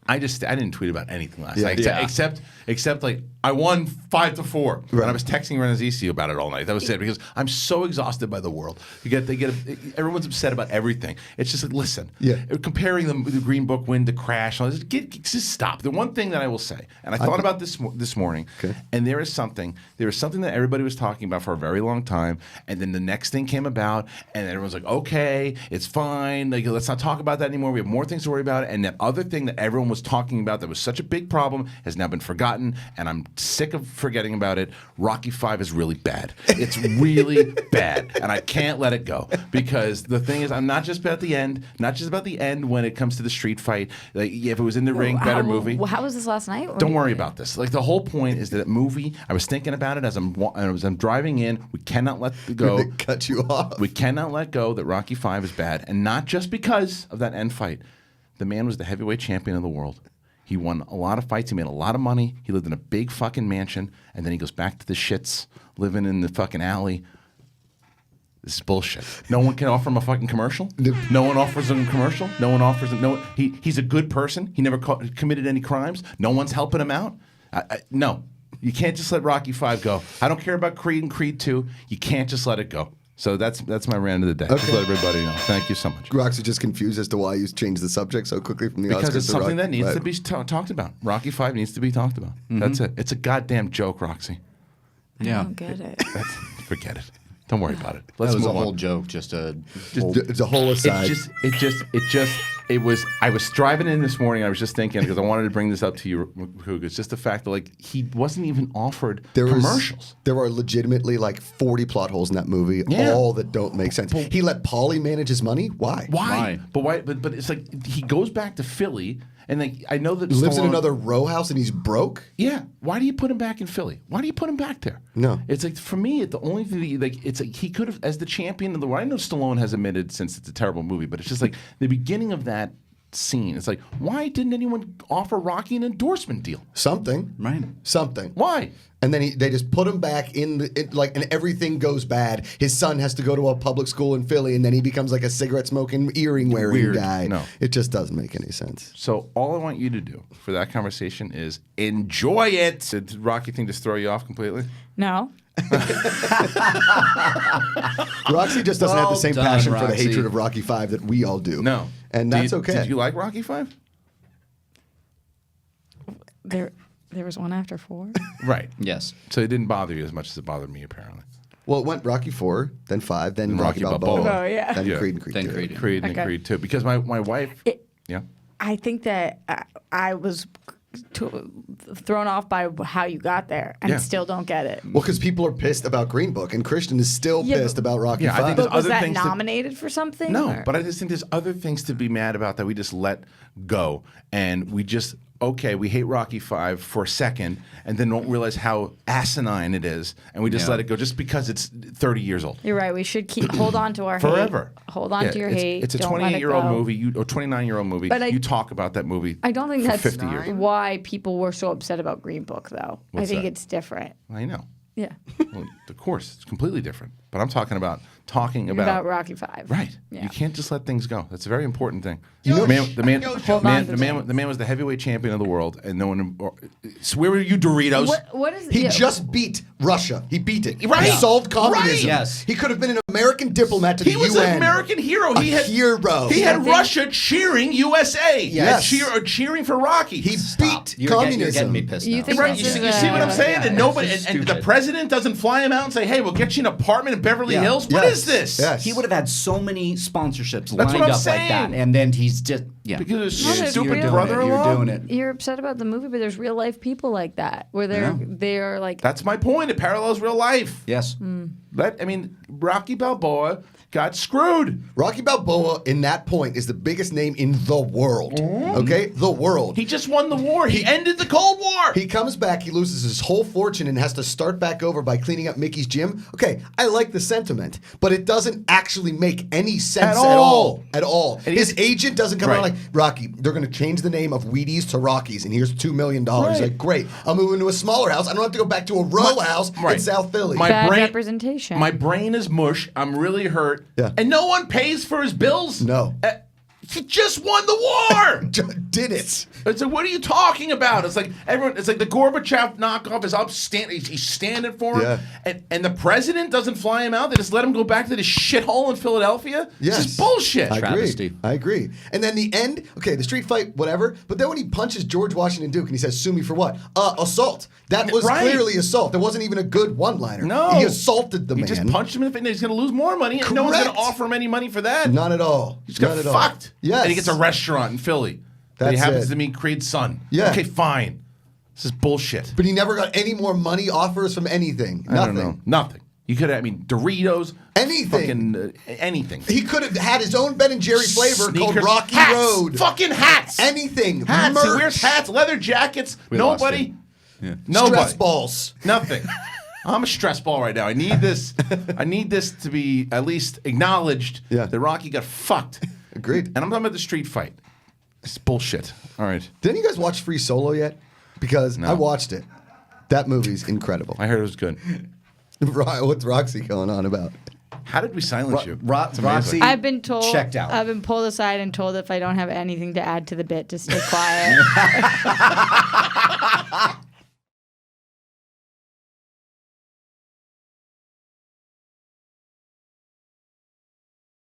I didn't tweet about anything last night except like I won 5-4, and I was texting Renazisi about it all night. That was it because I'm so exhausted by the world. Everyone's upset about everything. It's just like listen, comparing the Green Book win to Crash. Just stop. The one thing that I will say, and I thought about this morning, and there is something that everybody was talking about for a very long time, and then the next thing came about, and everyone's like, okay, it's fine. Like, let's not talk about that anymore. We have more things to worry about. And that other thing that everyone was talking about that was such a big problem has now been forgotten, and I'm sick of forgetting about it. Rocky V is really bad. It's really bad, and I can't let it go because the thing is, I'm not just about the end when it comes to the street fight. Like, if it was in the ring, better movie. How was this last night? Don't worry about this. Like, the whole point is that movie. I was thinking about it as I'm driving in. We cannot let it go. They cut you off. We cannot let go that Rocky V is bad, and not just because of that end fight. The man was the heavyweight champion of the world. He won a lot of fights. He made a lot of money. He lived in a big fucking mansion, and then he goes back to the shits, living in the fucking alley. This is bullshit. No one can offer him a fucking commercial. No one offers him a commercial. No one offers him. He's a good person. He never committed any crimes. No one's helping him out. No, you can't just let Rocky V go. I don't care about Creed and Creed 2. You can't just let it go. So that's my rant of the day. Okay. Just let everybody know. Thank you so much. Roxy just confused as to why you changed the subject so quickly from the Oscars. Because it's something that needs to be talked about. Rocky V needs to be talked about. That's it. It's a goddamn joke, Roxy. Yeah. I don't get it. Forget it. Don't worry about it. Let's move on. That was a whole joke. It's a whole aside. I was driving in this morning. I was just thinking because I wanted to bring this up to you, Hug. It's just the fact that like he wasn't even offered commercials. There are legitimately like 40 plot holes in that movie, all that don't make sense. He let Paulie manage his money. Why? But why? But it's like he goes back to Philly. And like, I know that he lives in another row house and he's broke. Yeah, why do you put him back in Philly? Why do you put him back there? No, it's like for me, the only thing it's like he could have, as the champion of the world. I know Stallone has admitted since it's a terrible movie, but it's just like the beginning of that scene. It's like, why didn't anyone offer Rocky an endorsement deal? Something, right? Something. Why? And then they just put him back and everything goes bad. His son has to go to a public school in Philly, and then he becomes like a cigarette smoking, earring wearing guy. No, it just doesn't make any sense. So all I want you to do for that conversation is enjoy it. Did Rocky thing just throw you off completely? No. Roxy just doesn't have the same passion for the hatred of Rocky V that we all do. No, and that's okay. Did you like Rocky V? There was one after 4. Right. Yes. So it didn't bother you as much as it bothered me, apparently. Well, it went Rocky 4, then 5, then Rocky Balboa. Oh, yeah. Then Creed and Creed 2. Creed and Creed 2. Because my wife... I think that I was thrown off by how you got there and still don't get it. Well, because people are pissed about Green Book, and Christian is still pissed about Rocky V. I think but was that nominated for something? No, but I just think there's other things to be mad about that we just let go. And we just... Okay, we hate Rocky V for a second and then don't realize how asinine it is, and we just let it go just because it's 30 years old. You're right. We should hold on to our forever. Hate. Hold on to your hate. It's a 28-year-old movie or 29-year-old movie. But you talk about that movie. I don't think for that's 50 years. why people were so upset about Green Book, though. I think it's different. I know. Yeah. Well, of course, it's completely different. But I'm talking about Rocky V. Right. Yeah. You can't just let things go. That's a very important thing. The man was the heavyweight champion of the world, and no one. So where were you, Doritos? What is he just beat Russia? He beat it. Right. He solved communism. Right. Yes. He could have been an American diplomat to the UN. He was an American hero. He had Russia cheering USA. Yes. Cheering for Rocky. He beat communism. You're getting me pissed now. You see what I'm saying? And nobody, and the president doesn't fly him out and say, "Hey, we'll get you an apartment in Beverly Hills." What is this? Yes. He would have had so many sponsorships That's lined what I'm up saying. like that, and then he's just because No, of there's stupid real- brother-in-law. You're doing it. You're upset about the movie, but there's real life people like that where they're like. That's my point. It parallels real life. Yes. Rocky Balboa got screwed. Rocky Balboa, in that point, is the biggest name in the world. Okay? The world. He just won the war. He ended the Cold War. He comes back, he loses his whole fortune and has to start back over by cleaning up Mickey's gym. Okay, I like the sentiment, but it doesn't actually make any sense at all. At all. His agent doesn't come out like, Rocky, they're going to change the name of Wheaties to Rockies, and here's $2 million. He's like, great, I'll move into a smaller house. I don't have to go back to a row house in South Philly. Bad representation. My brain is mush. I'm really hurt. Yeah. And no one pays for his bills? No. He just won the war. Did it? It's like, what are you talking about? It's like everyone. It's like the Gorbachev knockoff is up standing. He's standing for him, and the president doesn't fly him out. They just let him go back to this shithole in Philadelphia. Yes. This is bullshit. I agree. And then the end. Okay, the street fight, whatever. But then when he punches George Washington Duke and he says, "Sue me for what? Assault." That was clearly assault. There wasn't even a good one-liner. No, he assaulted the man. He just punched him in the face. He's going to lose more money, and no one's going to offer him any money for that. Not at all. He's got fucked. Yes. And he gets a restaurant in Philly. That he happens to meet Creed's son. Yeah. Okay, fine. This is bullshit. But he never got any more money offers from anything. Nothing. I don't know. Nothing. You could have, I mean, Doritos. Anything. Fucking anything. He could have had his own Ben and Jerry flavor called Rocky hats, Road. Fucking hats. Anything. Hats. Merch. He wears hats, leather jackets. Nobody. Yeah. Nobody. Stress balls. Nothing. I'm a stress ball right now. I need this. I need this to be at least acknowledged that Rocky got fucked. Agreed. And I'm talking about the street fight. It's bullshit. All right. Didn't you guys watch Free Solo yet? Because I watched it. That movie's incredible. I heard it was good. What's Roxy going on about? How did we silence you? Roxy, I've been told. checked out. I've been pulled aside and told if I don't have anything to add to the bit to stay quiet.